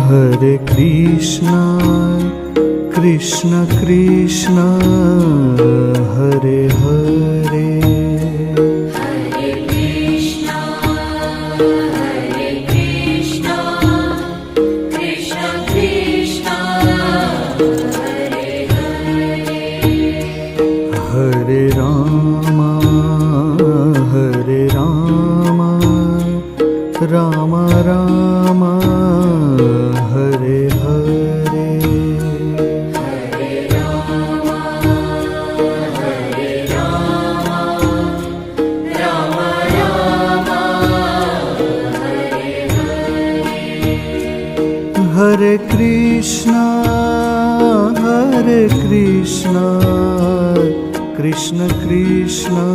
Hare Krishna, Krishna Krishna, Hare Hare. Hare Rama, Rama Rama, Hare Hare. Hare Krishna, Krishna Krishna,